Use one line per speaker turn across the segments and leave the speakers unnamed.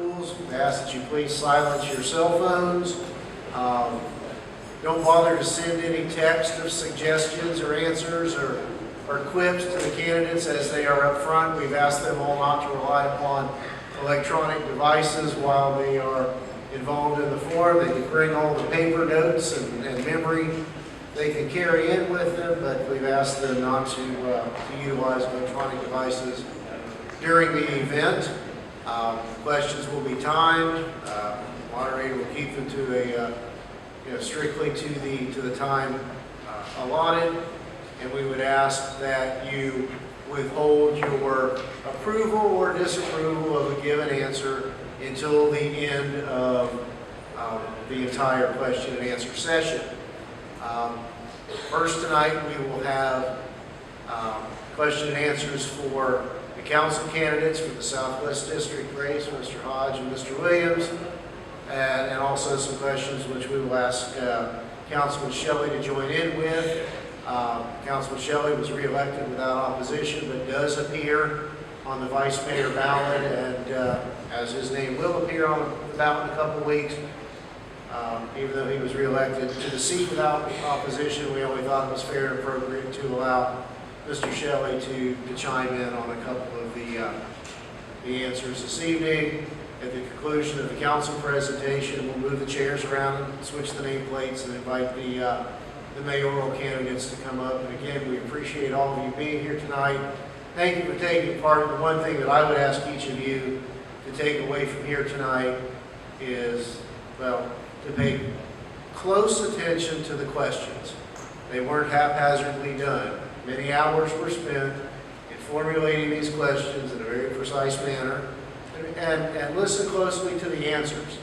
rules. We ask that you please silence your cell phones. Don't bother to send any text of suggestions or answers or quips to the candidates as they are up front. We've asked them all not to rely upon electronic devices while they are involved in the forum. They can bring all the paper notes and memory they can carry in with them, but we've asked them not to utilize electronic devices during the event. Questions will be timed. Moderator will keep them to strictly to the time allotted, and we would ask that you withhold your approval or disapproval of a given answer until the end of the entire question and answer session. First tonight we will have question and answers for the council candidates for the Southwest District race, Mr. Hodge and Mr. Williams, and also some questions which we will ask Councilman Shelley to join in with. Councilman Shelley was re-elected without opposition, but does appear on the vice mayor ballot, and as his name will appear on the ballot in a couple of weeks. Even though he was re-elected to the seat without opposition, we only thought it was fair and appropriate to allow Mr. Shelley to chime in on a couple of the answers this evening. At the conclusion of the council presentation, we'll move the chairs around and switch the nameplates and invite the mayoral candidates to come up. And again, we appreciate all of you being here tonight. Thank you for taking part. The one thing that I would ask each of you to take away from here tonight is, well, to pay close attention to the questions. They weren't haphazardly done. Many hours were spent in formulating these questions in a very precise manner, and listen closely to the answers.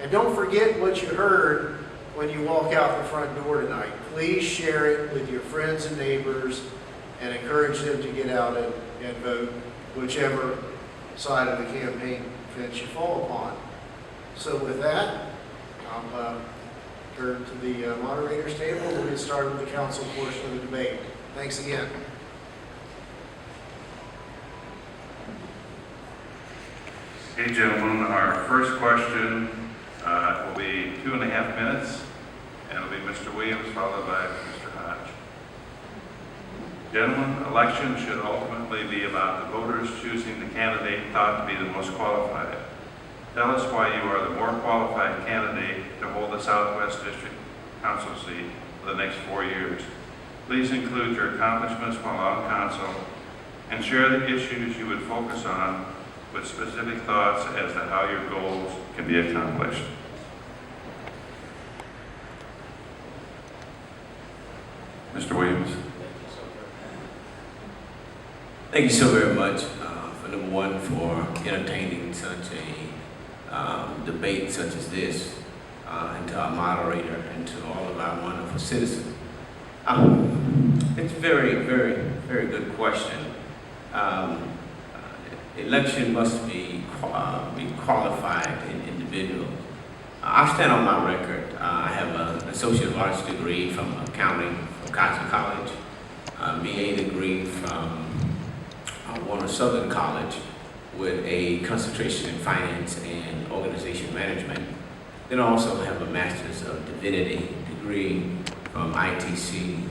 And don't forget what you heard when you walk out the front door tonight. Please share it with your friends and neighbors and encourage them to get out and vote whichever side of the campaign fence you fall upon. So with that, I'll turn to the moderator's table. We'll get started with the council portion of the debate. Thanks again.
Hey, gentlemen, our first question will be 2.5 minutes, and it'll be Mr. Williams followed by Mr. Hodge. Gentlemen, elections should ultimately be about the voters choosing the candidate thought to be the most qualified. Tell us why you are the more qualified candidate to hold the Southwest District Council seat for the next 4 years. Please include your accomplishments while on council and share the issues you would focus on with specific thoughts as to how your goals can be accomplished. Mr. Williams.
Thank you so very much, for number one, for entertaining such a debate such as this, and to our moderator and to all of our wonderful citizens. It's a very, very, very good question. Election must be qualified individuals. I stand on my record. I have an associate of arts degree from accounting from Hodge College, a BA degree from Warner Southern College with a concentration in finance and organization management. Then I also have a master's of divinity degree from ITC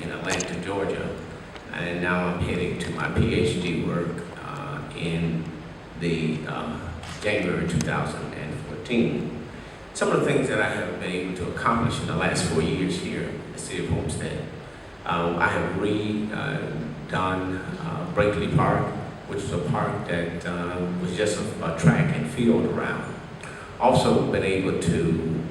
in Atlanta, Georgia. And now I'm heading to my PhD work in the January 2014. Some of the things that I have been able to accomplish in the last 4 years here in the city of Homestead. I have redone Brinkley Park, which was a park that was just a track and field around. Also been able to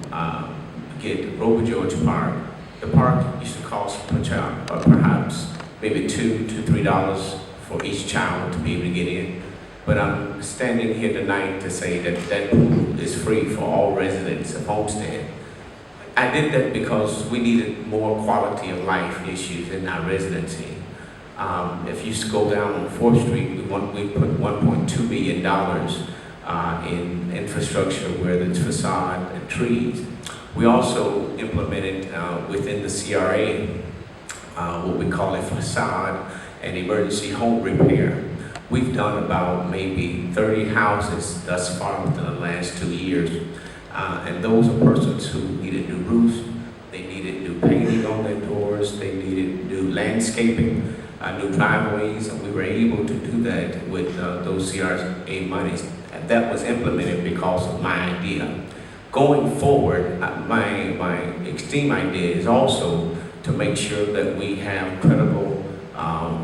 get Robert George Park. The park used to cost per child, perhaps maybe $2 to $3 for each child to be able to get in. But I'm standing here tonight to say that that pool is free for all residents of Homestead. I did that because we needed more quality of life issues in our residency. If you go down on 4th Street, we put $1.2 billion in infrastructure, whether it's facade and trees. We also implemented within the CRA what we call a facade and emergency home repair. We've done about maybe 30 houses thus far within the last 2 years. And those are persons who needed new roofs, they needed new painting on their doors, they needed new landscaping, new driveways, and we were able to do that with those CRA monies. And that was implemented because of my idea. Going forward, my extreme idea is also to make sure that we have credible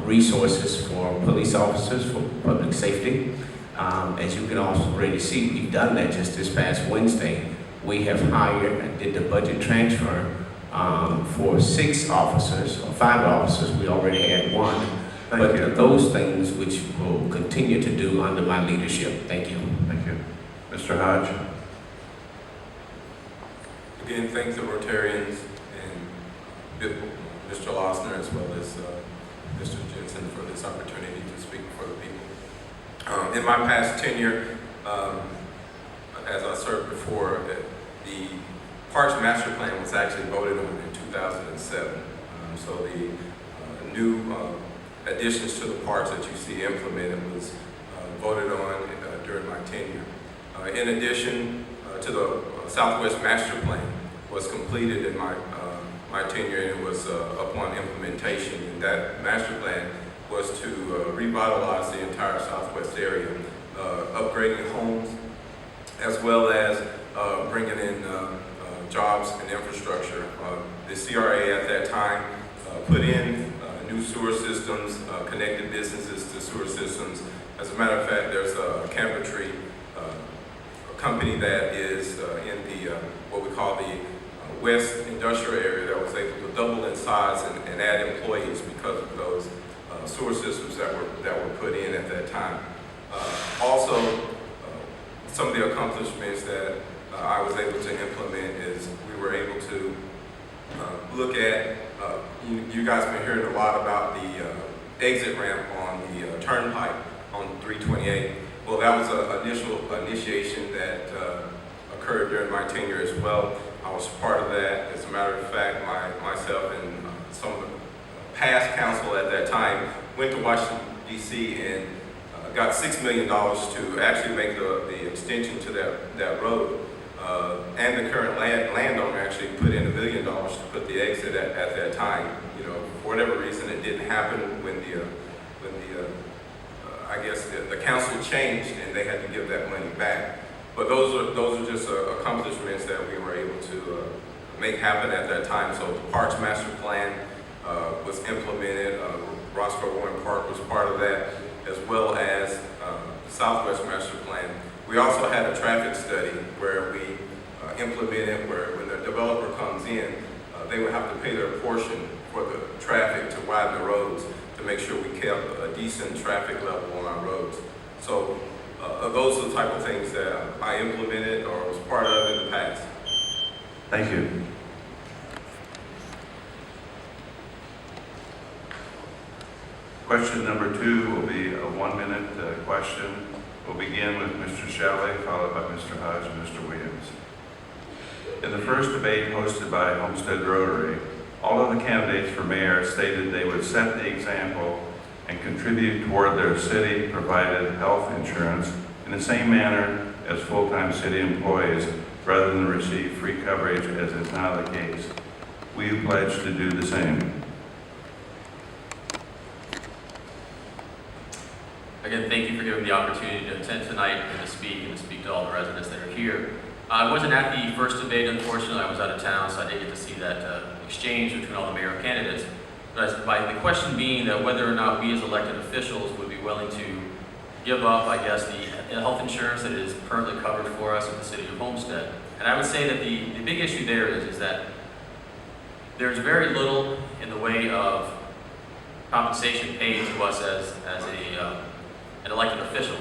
resources for police officers, for public safety. As you can also already see, we've done that just this past Wednesday. We have hired and did the budget transfer for 6 officers, or 5 officers. We already had 1.
Thank you.
Those things which we'll continue to do under my leadership. Thank you.
Thank you. Mr. Hodge?
Again, thanks to Rotarians and Mr. Losner as well as Mr. Jensen for this opportunity to speak for the people. In my past tenure, as I served before, the Parks Master Plan was actually voted on in 2007. So the new additions to the parks that you see implemented was voted on during my tenure. In addition to the Southwest Master Plan was completed in my tenure, and it was upon implementation. And that master plan was to revitalize the entire Southwest area, upgrading homes, as well as bringing in jobs and infrastructure. The CRA at that time put in new sewer systems, connected businesses to sewer systems. As a matter of fact, there's a cabinetry company that is in the what we call the West Industrial area that was able to double in size and add employees because of those sewer systems that were put in at that time. Also, some of the accomplishments that I was able to implement is we were able to look at, you guys have been hearing a lot about the exit ramp on the turnpike on 328. Well, that was an initial initiation that occurred during my tenure as well. I was part of that. As a matter of fact, myself and some of the past council at that time went to Washington, D.C. and got $6 million to actually make the extension to that road. And the current landowner actually put in $1 million to put the exit at that time. You know, for whatever reason, it didn't happen when I guess the council changed and they had to give that money back. But those are just accomplishments that we were able to make happen at that time. So the Parks Master Plan was implemented. Roscoe Warren Park was part of that, as well as the Southwest Master Plan. We also had a traffic study where we implemented where when the developer comes in, they would have to pay their portion for the traffic to widen the roads to make sure we kept a decent traffic level on our roads. So those are the type of things that I implemented or was part of in the past.
Thank you. Question number 2 will be a 1-minute question. We'll begin with Mr. Shelley, followed by Mr. Hodge and Mr. Williams. In the first debate hosted by Homestead Rotary, all of the candidates for mayor stated they would set the example and contribute toward their city-provided health insurance in the same manner as full-time city employees, rather than receive free coverage as is now the case. Will you pledge to do the same?
Again, thank you for giving me the opportunity to attend tonight and to speak to all the residents that are here. I wasn't at the first debate, unfortunately. I was out of town, so I didn't get to see that exchange between all the mayor candidates. But by the question being that whether or not we as elected officials would be willing to give up, I guess, the health insurance that is currently covered for us in the city of Homestead. And I would say that the big issue there is that there's very little in the way of compensation paid to us as an elected official.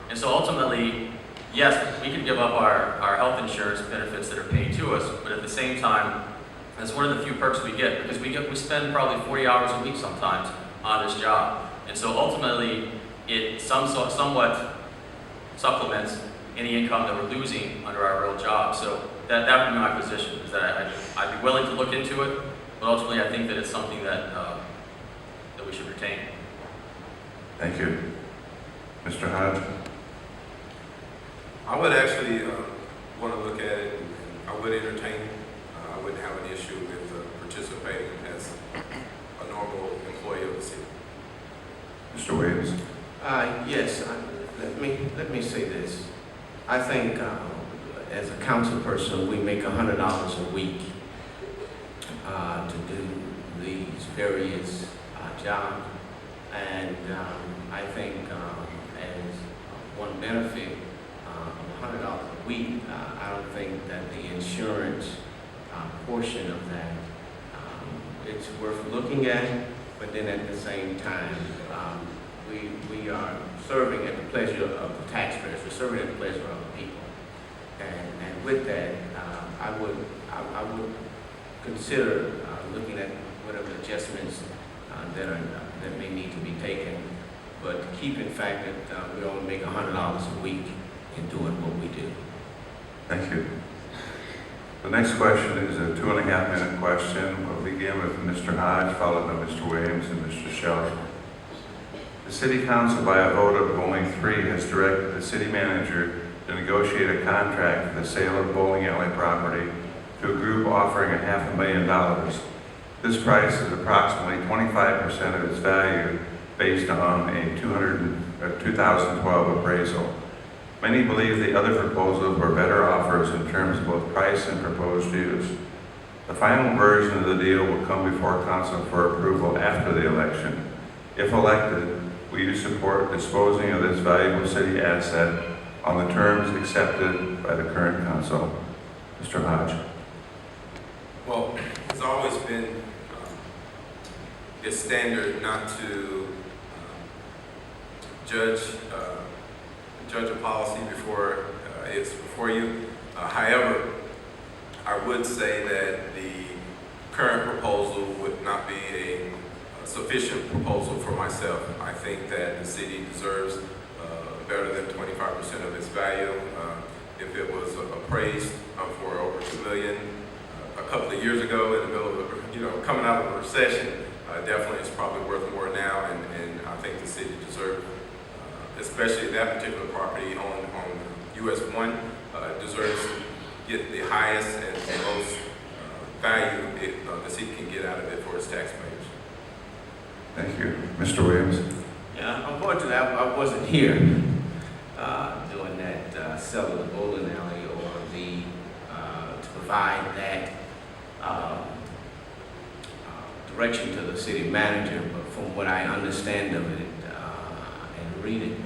And so ultimately, yes, we can give up our health insurance benefits that are paid to us, but at the same time, that's one of the few perks we get, because we spend probably 40 hours a week sometimes on this job. And so ultimately, it somewhat supplements any income that we're losing under our real job. So that would be my position, is that I'd be willing to look into it, but ultimately I think that it's something that we should retain.
Thank you. Mr. Hodge?
I would actually want to look at it, and I would entertain it. I wouldn't have an issue with participating as a normal employee of the city.
Mr. Williams?
Yes, let me say this. I think as a council person, we make $100 a week to do these various jobs. And I think as one benefit of $100 a week, I don't think that the insurance portion of that, it's worth looking at, but then at the same time, we are serving at the pleasure of the taxpayers. We're serving at the pleasure of the people. And with that, I would consider looking at whatever adjustments that may need to be taken, but keep in fact that we only make $100 a week in doing what we do.
Thank you. The next question is a 2.5-minute question. We'll begin with Mr. Hodge, followed by Mr. Williams and Mr. Shelley. The City Council, by a vote of only 3, has directed the City Manager to negotiate a contract for the sale of bowling alley property to a group offering $500,000. This price is approximately 25% of its value based on a 2012 appraisal. Many believe the other proposals were better offers in terms of both price and proposed use. The final version of the deal will come before Council for approval after the election. If elected, will you support disposing of this valuable city asset on the terms accepted by the current Council? Mr. Hodge.
Well, it's always been the standard not to judge a policy before it's before you. However, I would say that the current proposal would not be a sufficient proposal for myself. I think that the city deserves better than 25% of its value. If it was appraised for over $2 million a couple of years ago in the middle of coming out of a recession, definitely it's probably worth more now, and I think the city deserves, especially that particular property on US 1, deserves to get the highest and most value the city can get out of it for its taxpayers.
Thank you. Mr. Williams.
Yeah, unfortunately, I wasn't here doing that sale of the bowling alley or to provide that direction to the city manager, but from what I understand of it and read it,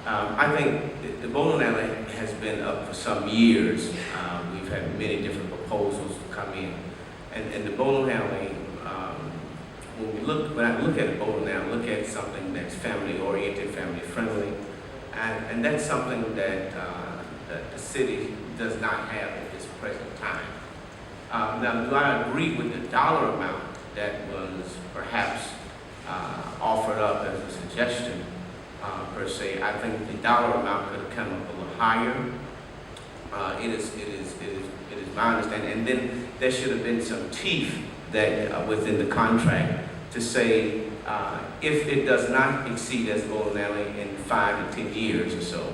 I think the bowling alley has been up for some years. We've had many different proposals come in, and the bowling alley, when I look at a bowling alley, look at something that's family oriented, family friendly, and that's something that the city does not have at this present time. Now, do I agree with the dollar amount that was perhaps offered up as a suggestion per se? I think the dollar amount could have come up a little higher. It is my understanding, and then there should have been some teeth that within the contract to say if it does not exceed as bowling alley in 5 to 10 years or so,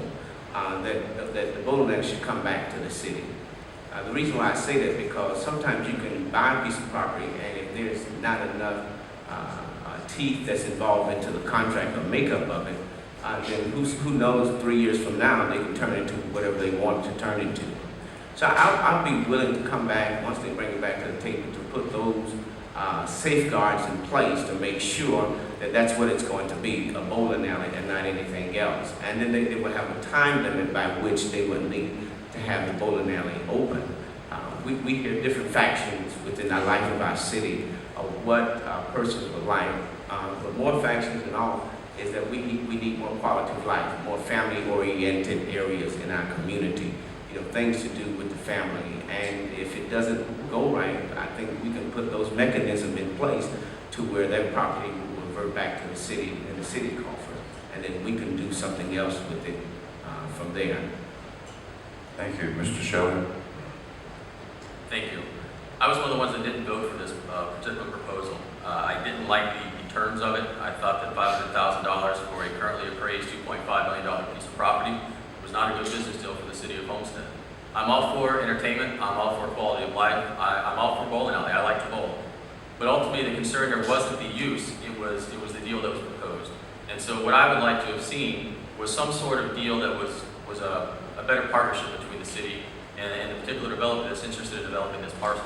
that the bowling alley should come back to the city. The reason why I say that is because sometimes you can buy a piece of property, and if there's not enough teeth that's involved into the contract or makeup of it, then who knows, 3 years from now they can turn it into whatever they want to turn it into. So I'll be willing to come back once they bring it back to the table to put those safeguards in place to make sure that that's what it's going to be, a bowling alley and not anything else. And then they will have a time limit by which they would need to have the bowling alley open. We hear different factions within the life of our city of what persons would like, but more factions than all is that we need more quality of life, more family-oriented areas in our community, things to do with the family. And if it doesn't go right, I think we can put those mechanisms in place to where that property will revert back to the city and the city coffers, and then we can do something else with it from there.
Thank you. Mr. Shelley.
Thank you. I was one of the ones that didn't vote for this particular proposal. I didn't like the terms of it. I thought that $500,000 for a currently appraised $2.5 million piece of property was not a good business deal for the city of Homestead. I'm all for entertainment, I'm all for quality of life, I'm all for bowling alley, I like to bowl. But ultimately the concern here wasn't the use, it was the deal that was proposed. And so what I would like to have seen was some sort of deal that was a better partnership between the city and the particular developer that's interested in developing this parcel.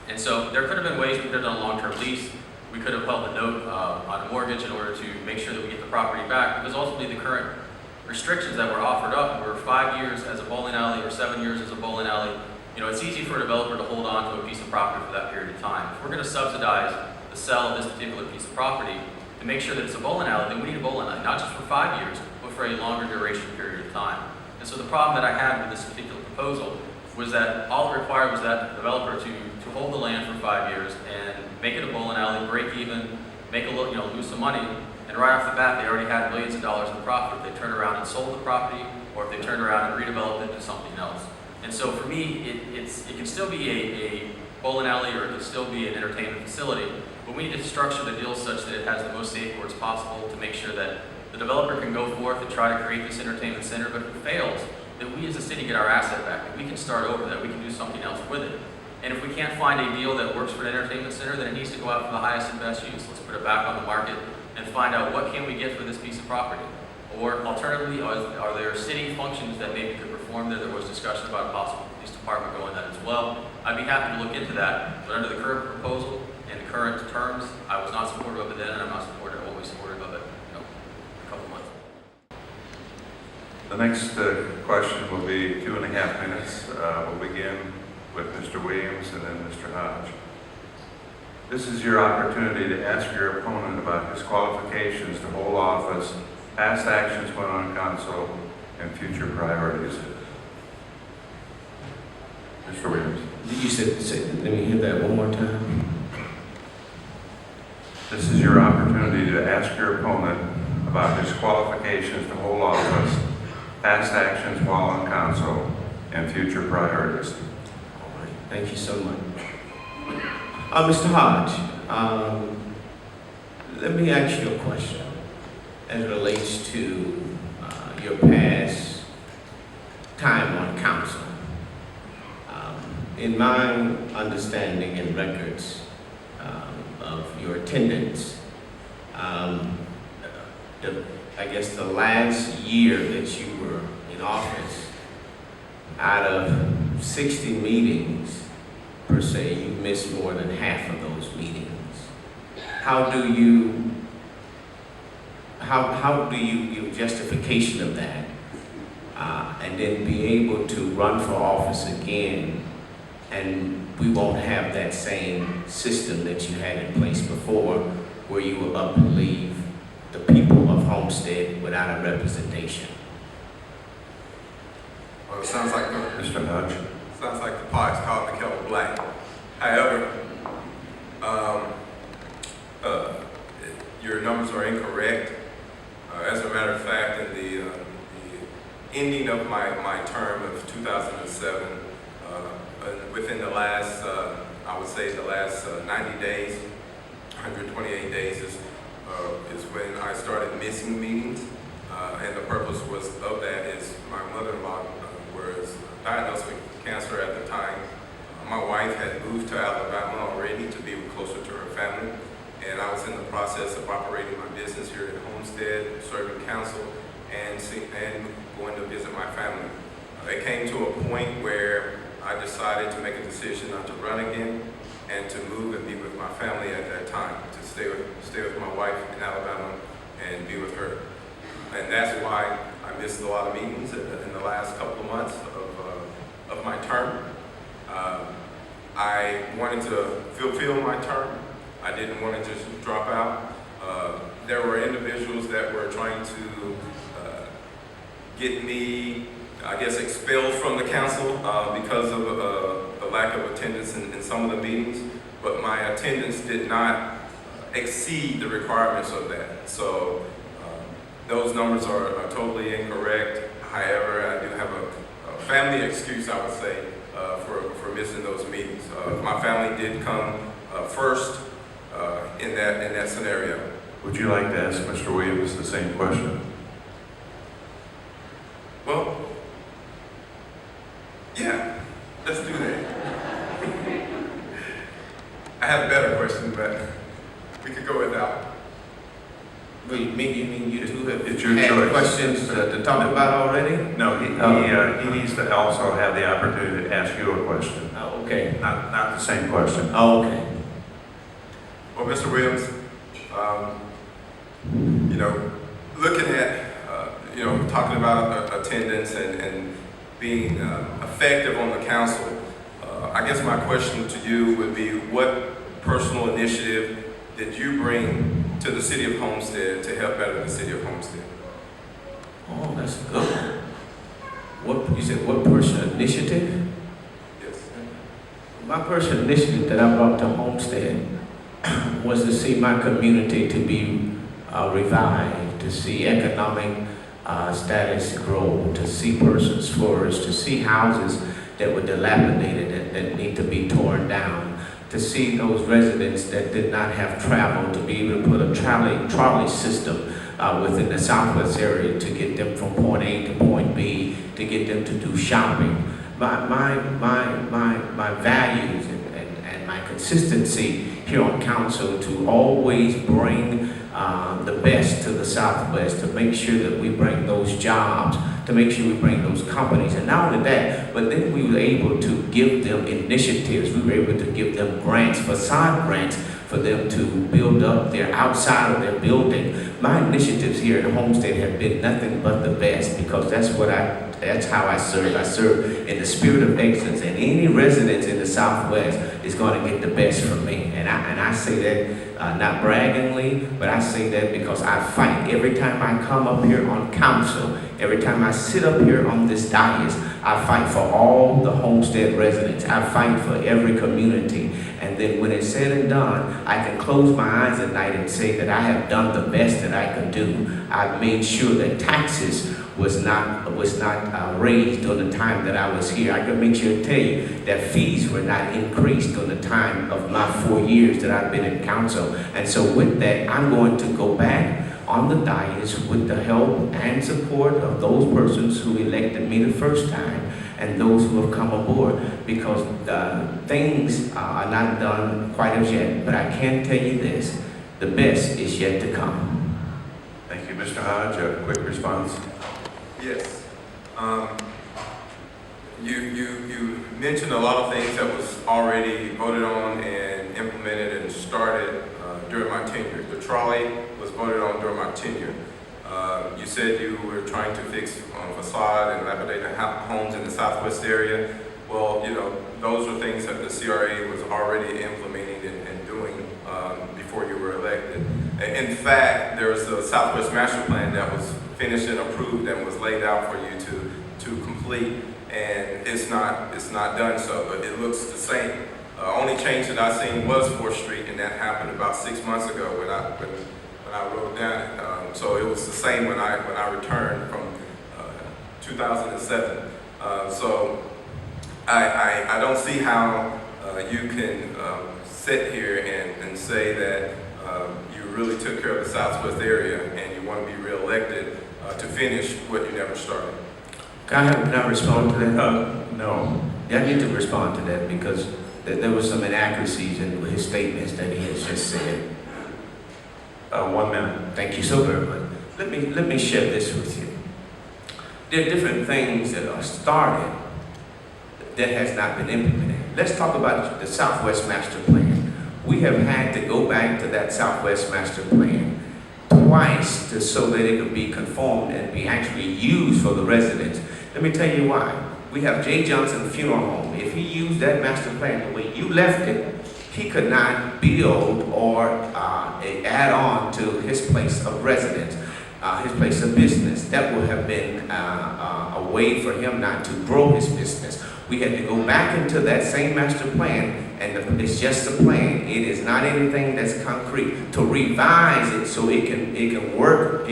And so there could have been ways we could have done a long-term lease, we could have held a note on a mortgage in order to make sure that we get the property back, because ultimately the current restrictions that were offered up were 5 years as a bowling alley or 7 years as a bowling alley. You know, it's easy for a developer to hold on to a piece of property for that period of time. If we're going to subsidize the sale of this particular piece of property to make sure that it's a bowling alley, then we need a bowling alley, not just for 5 years, but for a longer duration period of time. And so the problem that I had with this particular proposal was that all it required was that developer to hold the land for 5 years and make it a bowling alley, break even, make a little, lose some money. And right off the bat, they already had millions of dollars in profit if they turned around and sold the property, or if they turned around and redeveloped it into something else. And so for me, it can still be a bowling alley, or it can still be an entertainment facility, but we need to structure the deal such that it has the most safeguards possible to make sure that the developer can go forth and try to create this entertainment center, but if it fails, that we as a city get our asset back, that we can start over, that we can do something else with it. And if we can't find a deal that works for an entertainment center, then it needs to go out for the highest and best use. Let's put it back on the market and find out what can we get for this piece of property. Or alternatively, are there city functions that maybe could perform there? There was discussion about a possible police department going that as well. I'd be happy to look into that, but under the current proposal and the current terms, I was not supportive of it then, and I'm not supportive, always supportive of it, a couple months.
The next question will be 2.5 minutes. We'll begin with Mr. Williams and then Mr. Hodge. This is your opportunity to ask your opponent about his qualifications to hold office, past actions when on council, and future priorities. Mr. Williams.
You said, let me hear that one more time.
This is your opportunity to ask your opponent about his qualifications to hold office, past actions while on council, and future priorities.
All right. Thank you so much. Mr. Hodge, let me ask you a question as it relates to your past time on council. In my understanding and records of your attendance, I guess the last year that you were in office, out of 60 meetings, per se, you missed more than half of those meetings. How do you give justification of that, and then be able to run for office again, and we won't have that same system that you had in place before, where you will up and leave the people of Homestead without a representation?
Well, it sounds like
Mr. Hodge.
sounds like the pot's called the kettle black. However, your numbers are incorrect. As a matter of fact, in the ending of my term of 2007, within the last, I would say the last 90 days, 128 days is when I started missing meetings. And the purpose of that is my mother-in-law was diagnosed with cancer at the time. My wife had moved to Alabama already to be closer to her family, and I was in the process of operating my business here at Homestead, serving council, and going to visit my family. It came to a point where I decided to make a decision not to run again and to move and be with my family at that time, to stay with my wife in Alabama and be with her. And that's why I missed a lot of meetings in the last couple of months of my term. I wanted to fulfill my term. I didn't want to just drop out. There were individuals that were trying to get me, I guess, expelled from the council because of the lack of attendance in some of the meetings, but my attendance did not exceed the requirements of that. So those numbers are totally incorrect. However, I do have a family excuse, I would say, for missing those meetings. My family did come first. in that scenario.
Would you like to ask Mr. Williams the same question?
Well, yeah, let's do that. I have a better question, but we could go without.
Well, you mean you two have
It's your
had
choice.
questions to talk about already?
No, he needs to also have the opportunity to ask you a question,
Oh, okay.
not the same question.
Oh, okay.
Well, Mr. Williams, you know, looking at, you know, talking about attendance and being effective on the council, I guess my question to you would be, what personal initiative did you bring to the city of Homestead to help better the city of Homestead?
Oh, that's good. What you said? What personal initiative?
Yes.
My personal initiative that I brought to Homestead was to see my community to be revived, to see economic status grow, to see persons flourish, to see houses that were dilapidated and that need to be torn down, to see those residents that did not have travel to be able to put a trolley system within the southwest area to get them from point A to point B, to get them to do shopping. My values and my consistency here on council to always bring the best to the southwest, to make sure that we bring those jobs, to make sure we bring those companies. And not only that, but then we were able to give them initiatives. We were able to give them grants, facade grants, for them to build up their outside of their building. My initiatives here at Homestead have been nothing but the best, because that's how I serve. I serve in the spirit of excellence, and any residents in the Southwest is going to get the best from me. And I say that not braggingly, but I say that because I fight every time I come up here on council. Every time I sit up here on this dais, I fight for all the Homestead residents. I fight for every community. And then when it's said and done, I can close my eyes at night and say that I have done the best that I could do. I've made sure that taxes was not raised during the time that I was here. I can make sure to tell you that fees were not increased during the time of my 4 years that I've been in council. And so with that, I'm going to go back on the dais with the help and support of those persons who elected me the first time and those who have come aboard, because things are not done quite as yet. But I can tell you this, the best is yet to come.
Thank you, Mr. Hodge. A quick response.
Yes. You mentioned a lot of things that was already voted on and implemented and started during my tenure. The trolley was voted on during my tenure. You said you were trying to fix facade and dilapidated homes in the southwest area. Well, you know, those are things that the CRA was already implementing and doing before you were elected. In fact, there was a Southwest Master Plan that was finished and approved and was laid out for you to complete, and it's not done so, but it looks the same. Only change that I seen was 4th Street, and that happened about 6 months ago when I wrote down it. So it was the same when I returned from 2007. So I don't see how you can sit here and say that you really took care of the Southwest area and you want to be reelected to finish what you never started.
Can I respond to that?
No.
Yeah, I need to respond to that because there were some inaccuracies in his statements that he has just said.
1 minute.
Thank you so very much. Let me share this with you. There are different things that are started that has not been implemented. Let's talk about the Southwest Master Plan. We have had to go back to that Southwest Master Plan twice so that it could be conformed and be actually used for the residents. Let me tell you why. We have J. Johnson Funeral Home. If he used that master plan the way you left it, he could not build or add on to his place of residence, his place of business. That would have been a way for him not to grow his business. We had to go back into that same master plan, and it's just a plan. It is not anything that's concrete. To revise it so it can work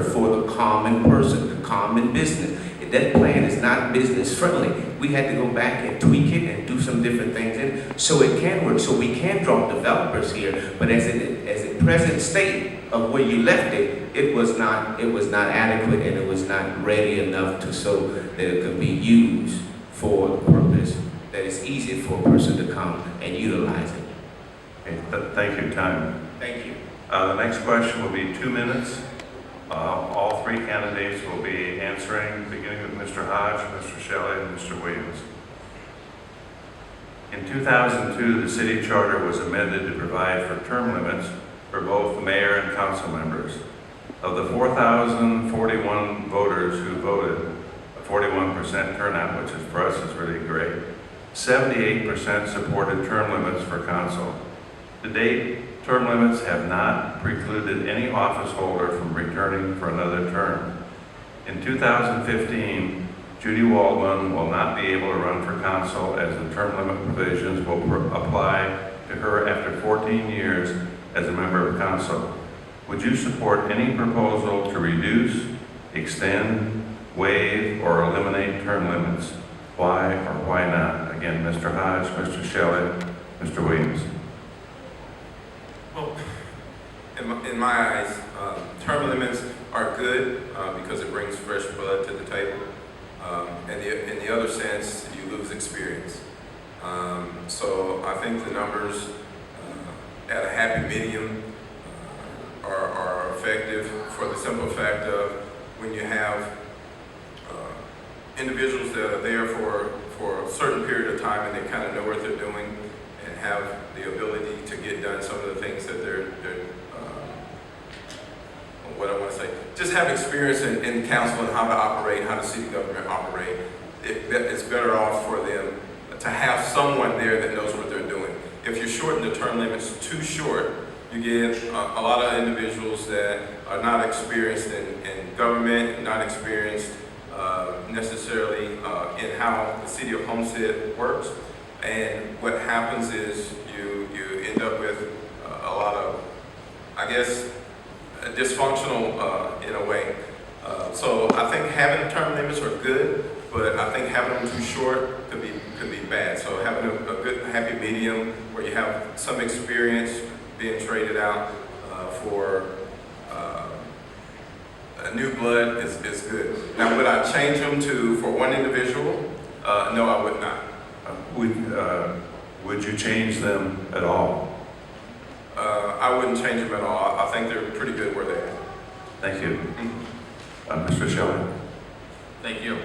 for the common person, the common business. that plan is not business friendly. We had to go back and tweak it and do some different things in it so it can work, so we can draw developers here. But as a present state of where you left it, it was not adequate, and it was not ready enough to so that it could be used for the purpose that it's easy for a person to come and utilize it.
Okay, thank you, time.
Thank you.
The next question will be 2 minutes. All three candidates will be answering, beginning with Mr. Hodge, Mr. Shelley, and Mr. Williams. In 2002, the city charter was amended to provide for term limits for both the mayor and council members. Of the 4,041 voters who voted, a 41% turnout, which is for us is really great, 78% supported term limits for council. To date, term limits have not precluded any office holder from returning for another term. In 2015, Judy Waldman will not be able to run for council as the term limit provisions will apply to her after 14 years as a member of council. Would you support any proposal to reduce, extend, waive, or eliminate term limits? Why or why not? Again, Mr. Hodge, Mr. Shelley, Mr. Williams.
Well, in my eyes, term limits are good because it brings fresh blood to the table. In the other sense, you lose experience. So I think the numbers at a happy medium are effective for the simple fact of when you have individuals that are there for a certain period of time and they kind of know what they're doing and have the ability to get done some of the things that they're what I want to say, just have experience in council and how to operate, how the city government operate. It's better off for them to have someone there that knows what they're doing. If you shorten the term limits too short, you get a lot of individuals that are not experienced in government, not experienced necessarily in how the city of Homestead works. And what happens is you end up with a lot of, I guess, dysfunctional in a way. So I think having term limits are good, but I think having them too short could be bad. So having a good happy medium where you have some experience being traded out for a new blood is good. Now, would I change them for one individual? No, I would not.
Would you change them at all?
I wouldn't change them at all. I think they're pretty good where they're at.
Thank you. Mr. Shelley.
Thank you.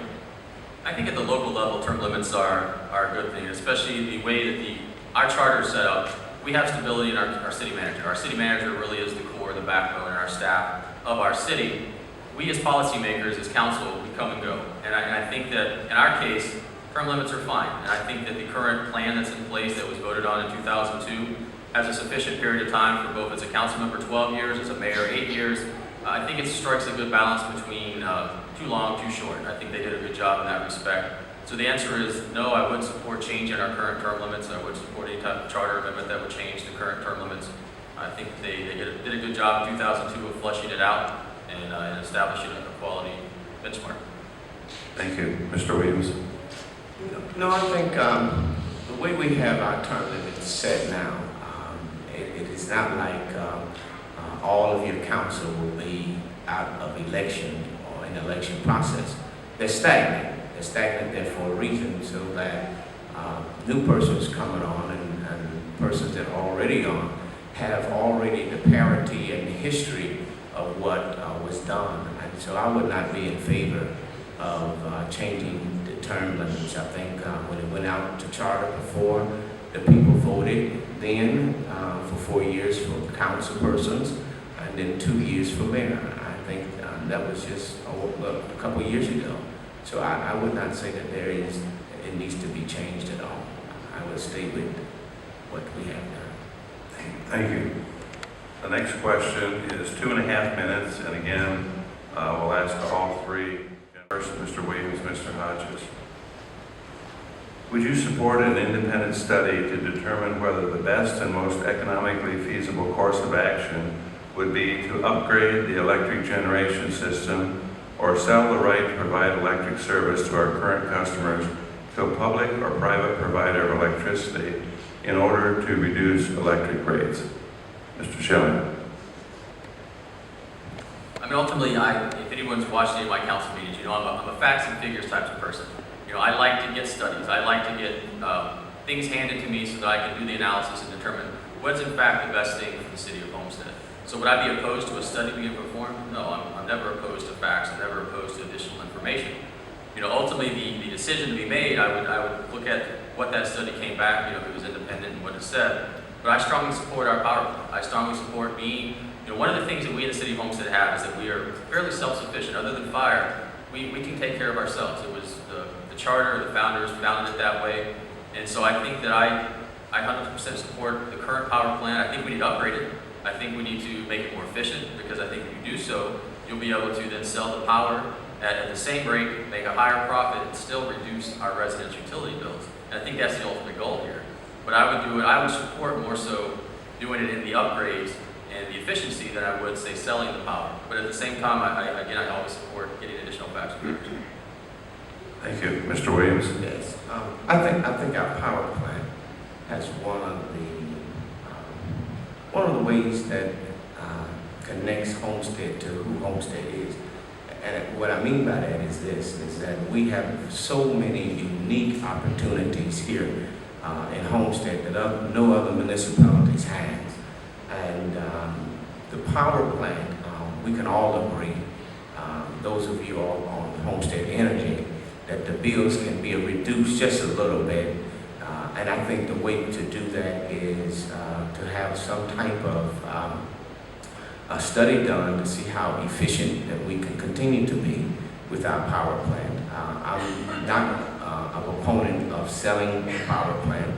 I think at the local level, term limits are a good thing, especially the way that our charter is set up. We have stability in our city manager. Our city manager really is the core, the backbone, and our staff of our city. We as policymakers, as council, we come and go. And I think that in our case, term limits are fine. And I think that the current plan that's in place that was voted on in 2002 has a sufficient period of time for both as a council member 12 years, as a mayor 8 years. I think it strikes a good balance between too long, too short. I think they did a good job in that respect. So the answer is no, I wouldn't support changing our current term limits. I would support any type of charter amendment that would change the current term limits. I think they did a good job in 2002 of fleshing it out and establishing a quality benchmark.
Thank you. Mr. Williams.
No, I think the way we have our term limits set now, it is not like all of your council will be out of election or in election process. They're stagnant. They're stagnant there for a reason, so that new persons coming on and persons that are already on have already the parity and the history of what was done. And so I would not be in favor of changing the term limits. I think when it went out to charter before, the people voted then for 4 years for council persons and then 2 years for mayor. I think that was just a couple of years ago. So I would not say that it needs to be changed at all. I would stay with what we have done.
Thank you. The next question is 2.5 minutes, and again, we'll ask all three. First, Mr. Williams, Mr. Hodges. Would you support an independent study to determine whether the best and most economically feasible course of action would be to upgrade the electric generation system or sell the right to provide electric service to our current customers to a public or private provider of electricity in order to reduce electric rates. Mr. Shelley.
I mean, ultimately, if anyone's watched any of my council meetings, you know I'm a facts and figures type of person. You know, I like to get studies. I like to get things handed to me so that I can do the analysis and determine what's in fact the best thing for the city of Homestead. So would I be opposed to a study being performed? No, I'm never opposed to facts. I'm never opposed to additional information. You know, ultimately, the decision to be made, I would look at what that study came back, you know, if it was independent and what it said. But I strongly support our power plant. I strongly support being, you know, one of the things that we in the city of Homestead have is that we are fairly self-sufficient. Other than fire, we can take care of ourselves. It was the charter, the founders founded it that way. And so I think that I 100% support the current power plant. I think we need to upgrade it. I think we need to make it more efficient, because I think if you do so, you'll be able to then sell the power at the same rate, make a higher profit, and still reduce our residents' utility bills. And I think that's the ultimate goal here. But I would support more so doing it in the upgrades and the efficiency than I would, say, selling the power. But at the same time, I always support getting additional facts.
Thank you. Mr. Williams.
Yes, I think our power plant has one of the ways that connects Homestead to who Homestead is. And what I mean by that is this, is that we have so many unique opportunities here in Homestead that no other municipalities has. And the power plant, we can all agree, those of you all on Homestead Energy, that the bills can be reduced just a little bit. And I think the way to do that is to have some type of a study done to see how efficient that we can continue to be with our power plant. I'm not a proponent of selling a power plant,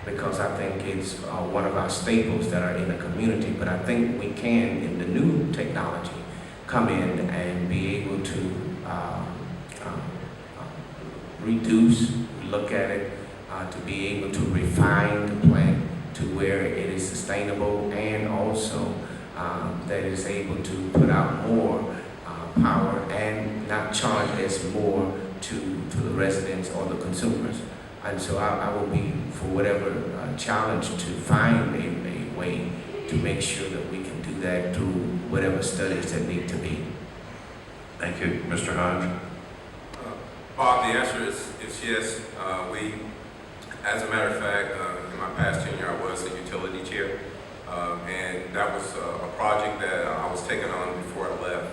because I think it's one of our staples that are in the community, but I think we can, in the new technology, come in and be able to reduce, look at it, to be able to refine the plant to where it is sustainable, and also that is able to put out more power and not charge as more to the residents or the consumers. And so I will be, for whatever challenge, to find a way to make sure that we can do that through whatever studies that need to be.
Thank you. Mr. Hodge.
Bob, the answer is yes. We, as a matter of fact, in my past tenure, I was a utility chair, and that was a project that I was taking on before I left.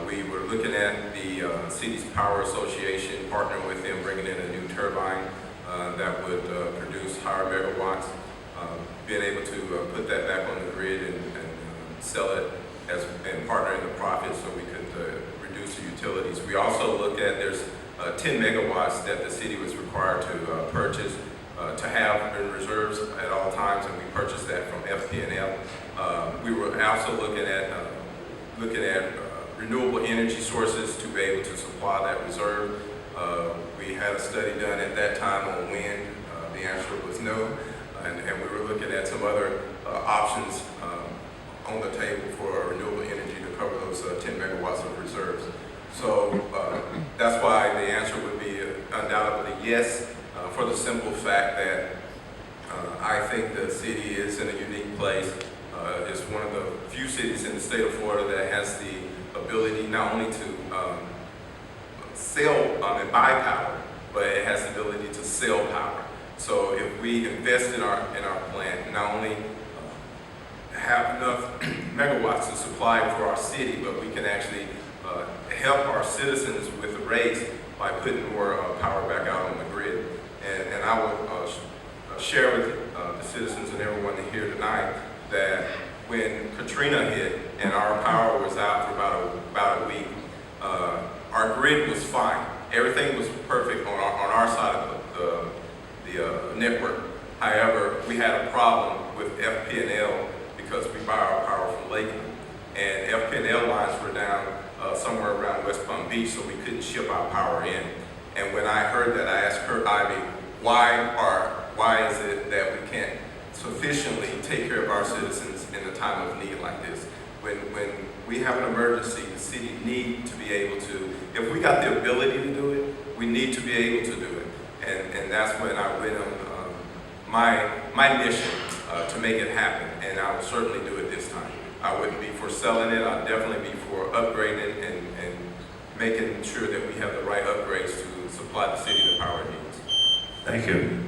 We were looking at the city's power association, partnering with them, bringing in a new turbine that would produce higher megawatts, being able to put that back on the grid and sell it and partner in the profit so we could reduce the utilities. We also look at, there's 10 megawatts that the city was required to purchase to have in reserves at all times, and we purchased that from FP&L. We were also looking at renewable energy sources to be able to supply that reserve. We had a study done at that time on wind. The answer was no, and we were looking at some other options on the table for renewable energy to cover those 10 megawatts of reserves. So that's why the answer would be undoubtedly yes, for the simple fact that I think the city is in a unique place. It's one of the few cities in the state of Florida that has the ability not only to sell and buy power, but it has the ability to sell power. So if we invest in our plant, not only have enough megawatts to supply for our city, but we can actually help our citizens with the rates by putting more power back out on the grid. And I will share with the citizens and everyone here tonight that when Katrina hit and our power was out for about a week, our grid was fine. Everything was perfect on our side of the network. However, we had a problem with FP&L because we buy our power from Lakeland, and FP&L lines were down somewhere around West Palm Beach, so we couldn't ship our power in. And when I heard that, I asked Kurt Ivey, why is it that we can't sufficiently take care of our citizens in a time of need like this? when we have an emergency, the city need to be able to, if we got the ability to do it, we need to be able to do it. And that's when I went on my mission to make it happen, and I will certainly do it this time. I wouldn't be for selling it, I'd definitely be for upgrading and making sure that we have the right upgrades to supply the city the power it needs.
Thank you.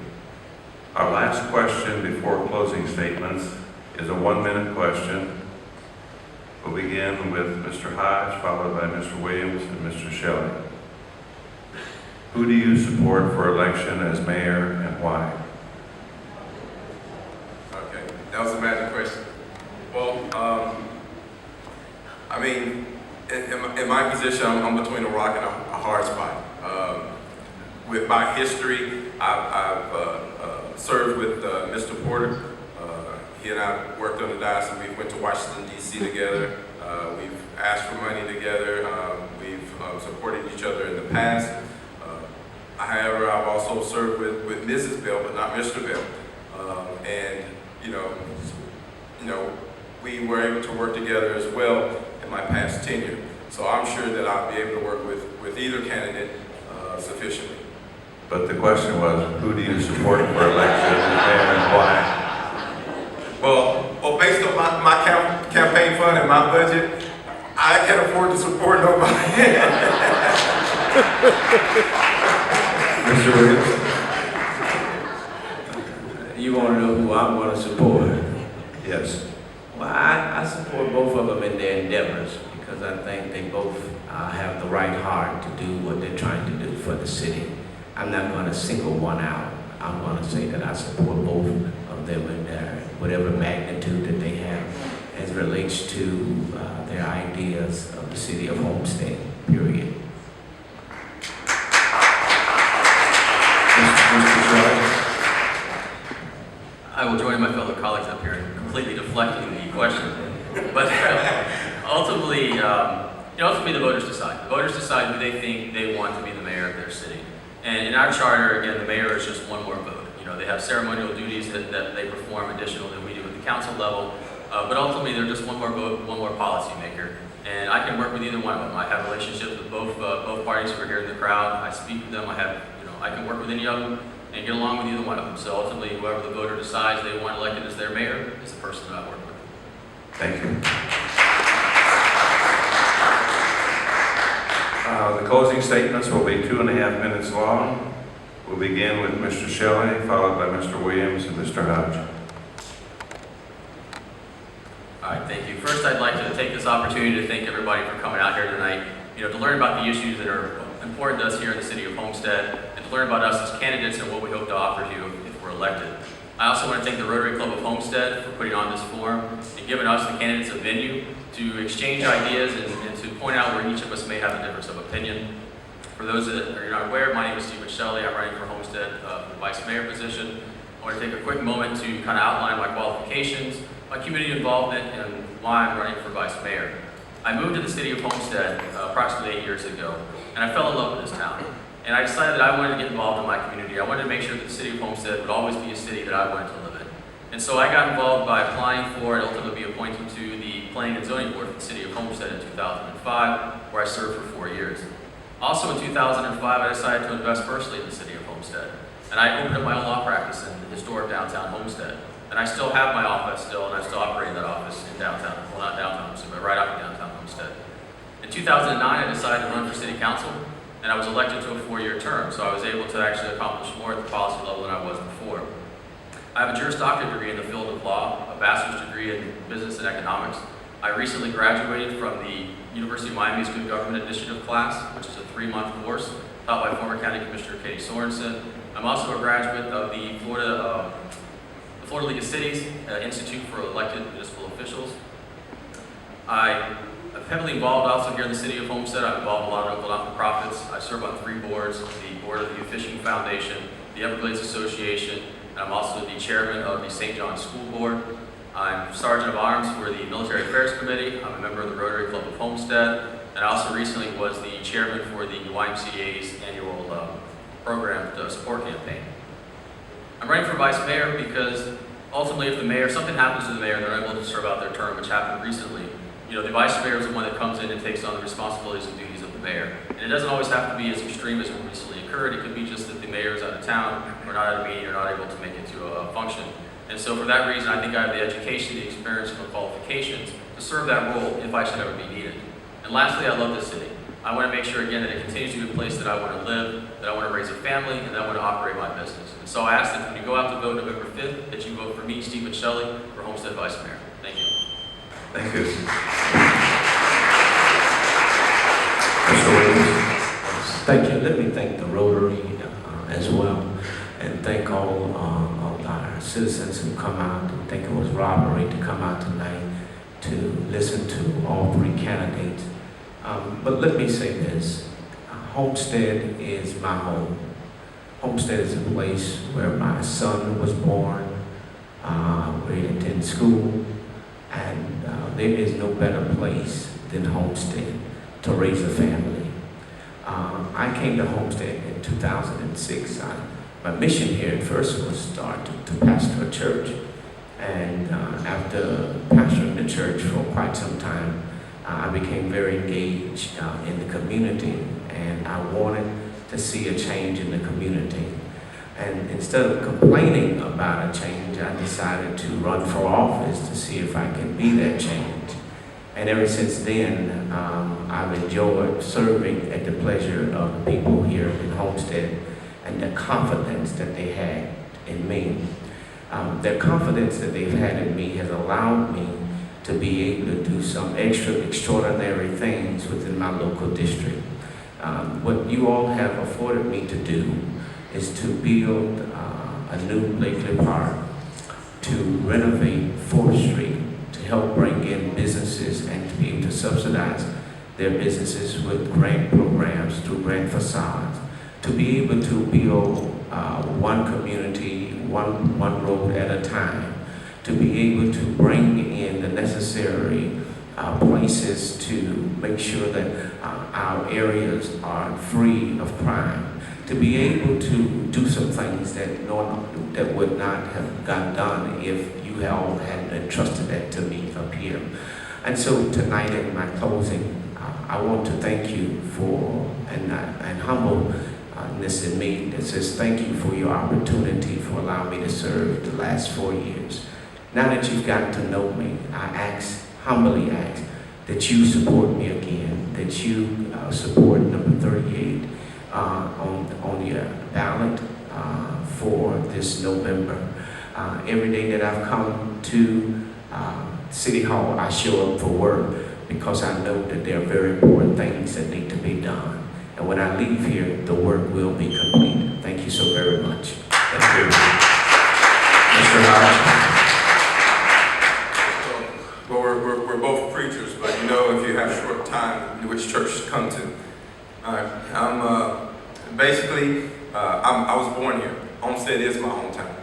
Our last question before closing statements is a 1-minute question. We'll begin with Mr. Hodge, followed by Mr. Williams and Mr. Shelley. Who do you support for election as mayor and why?
Okay, that was a magic question. Well, I mean, in my position, I'm between a rock and a hard spot. With my history, I've served with Mr. Porter. He and I worked on the diocese. We went to Washington, D.C. together. We've asked for money together. We've supported each other in the past. However, I've also served with Mrs. Bell, but not Mr. Bell. And we were able to work together as well in my past tenure. So I'm sure that I'll be able to work with either candidate sufficiently.
But the question was, who do you support for election as mayor and why?
Well, based on my campaign fund and my budget, I can't afford to support nobody.
Mr. Williams?
You want to know who I want to support?
Yes.
Well, I support both of them in their endeavors because I think they both have the right heart to do what they're trying to do for the city. I'm not going to single one out. I'm going to say that I support both of them in their whatever magnitude that they have as relates to their ideas of the city of Homestead, period.
I will join my fellow colleagues up here in completely deflecting the question. But ultimately, ultimately the voters decide. The voters decide who they think they want to be the mayor of their city. And in our charter, again, the mayor is just one more vote. They have ceremonial duties that they perform additional than we do at the council level. But ultimately, they're just one more vote, one more policy maker. And I can work with either one of them. I have relationships with both parties who are here in the crowd. I speak with them. I can work with any of them and get along with either one of them. So ultimately, whoever the voter decides they want elected as their mayor is the person that I work with.
Thank you. The closing statements will be 2.5 minutes long. We'll begin with Mr. Shelley, followed by Mr. Williams and Mr. Hodge.
All right, thank you. First, I'd like to take this opportunity to thank everybody for coming out here tonight, to learn about the issues that are important to us here in the city of Homestead, and to learn about us as candidates and what we hope to offer you if we're elected. I also want to thank the Rotary Club of Homestead for putting on this forum and giving us, the candidates, a venue to exchange ideas and to point out where each of us may have a difference of opinion. For those that are not aware, my name is Shelley. I'm running for Homestead for the vice mayor position. I want to take a quick moment to kind of outline my qualifications, my community involvement, and why I'm running for vice mayor. I moved to the city of Homestead approximately 8 years ago, and I fell in love with this town. And I decided that I wanted to get involved in my community. I wanted to make sure that the city of Homestead would always be a city that I wanted to live in. And so I got involved by applying for and ultimately be appointed to the Planning and Zoning Board for the city of Homestead in 2005, where I served for 4 years. Also in 2005, I decided to invest personally in the city of Homestead. And I opened up my own law practice in the historic downtown Homestead. And I still have my office and I still operate that office in downtown, well not downtown Homestead, but right off of downtown Homestead. In 2009, I decided to run for city council, and I was elected to a 4-year term, so I was able to actually accomplish more at the policy level than I was before. I have a Juris Doctorate degree in the field of law, a bachelor's degree in business and economics. I recently graduated from the University of Miami's Good Government Initiative class, which is a 3-month course taught by former County Commissioner Katie Sorensen. I'm also a graduate of the Florida League of Cities Institute for Elected Municipal Officials. I'm heavily involved also here in the city of Homestead. I'm involved in a lot of local not-for-profits. I serve on 3 boards, the board of the Fishing Foundation, the Everglades Association, and I'm also the chairman of the St. John's School Board. I'm Sergeant of Arms for the Military Affairs Committee. I'm a member of the Rotary Club of Homestead, and I also recently was the chairman for the YMCA's annual program support campaign. I'm running for vice mayor because ultimately if something happens to the mayor and they're unable to serve out their term, which happened recently, the vice mayor is the one that comes in and takes on the responsibilities and duties of the mayor. And it doesn't always have to be as extreme as what recently occurred. It could be just that the mayor is out of town, or not at a meeting, or not able to make it to a function. And so for that reason, I think I have the education, the experience, and the qualifications to serve that role if I should ever be needed. And lastly, I love this city. I want to make sure, again, that it continues to be a place that I want to live, that I want to raise a family, and that I want to operate my business. And so I ask that when you go out to vote November 5th, that you vote for me, Stephen Shelley, for Homestead Vice Mayor. Thank you.
Thank you.
Thank you. Let me thank the Rotary as well, and thank all of our citizens who come out. I think it was robbery to come out tonight to listen to all three candidates. But let me say this, Homestead is my home. Homestead is a place where my son was born, where he attended school, and there is no better place than Homestead to raise a family. I came to Homestead in 2006. My mission here at first was to pastor a church, and after pastoring the church for quite some time, I became very engaged in the community, and I wanted to see a change in the community. And instead of complaining about a change, I decided to run for office to see if I can be that change. And ever since then, I've enjoyed serving at the pleasure of the people here in Homestead and the confidence that they had in me. The confidence that they've had in me has allowed me to be able to do some extraordinary things within my local district. What you all have afforded me to do is to build a new Blakely Park, to renovate 4th Street, to help bring in businesses and to be able to subsidize their businesses with grant programs through grant facades, to be able to build one community, one road at a time, to be able to bring in the necessary places to make sure that our areas are free of crime, to be able to do some things that would not have gotten done if you all hadn't entrusted that to me up here. And so tonight in my closing, I want to thank you for, and humbleness in me that says thank you for your opportunity for allowing me to serve the last 4 years. Now that you've gotten to know me, I humbly ask that you support me again, that you support number 38 on your ballot for this November. Every day that I've come to City Hall, I show up for work because I know that there are very important things that need to be done. And when I leave here, the work will be complete. Thank you so very much.
Thank you. Mr. Hodge.
Well, we're both preachers, but if you have short time, which church to come to. I was born here. Homestead is my hometown.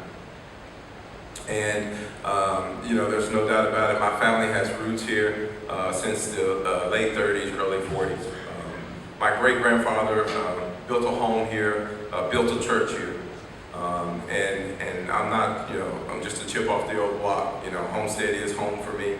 And, there's no doubt about it. My family has roots here since the late 30s, early 40s. My great-grandfather built a home here, built a church here. And I'm not, I'm just a chip off the old block. Homestead is home for me.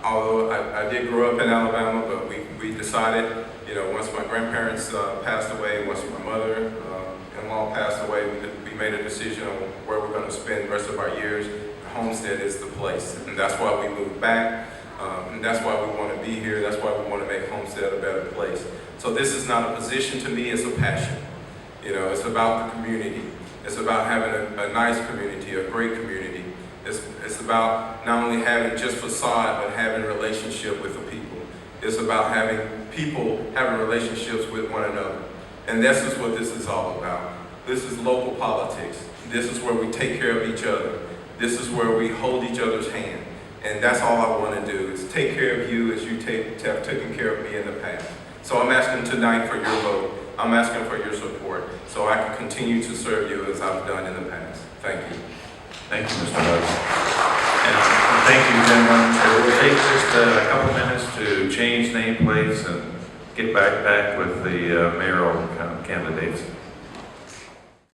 Although I did grow up in Alabama, but we decided, once my grandparents passed away, once my mother-in-law passed away, we made a decision on where we're going to spend the rest of our years. Homestead is the place, and that's why we moved back, and that's why we want to be here. That's why we want to make Homestead a better place. So this is not a position to me, it's a passion. It's about the community. It's about having a nice community, a great community. It's about not only having just facade, but having relationship with the people. It's about having people having relationships with one another. And this is what this is all about. This is local politics. This is where we take care of each other. This is where we hold each other's hand. And that's all I want to do, is take care of you as you have taken care of me in the past. So I'm asking tonight for your vote. I'm asking for your support so I can continue to serve you as I've done in the past. Thank you.
Thank you, Mr. Hodge. And thank you, gentlemen. It will take just a couple minutes to change nameplates and get back with the mayoral candidates.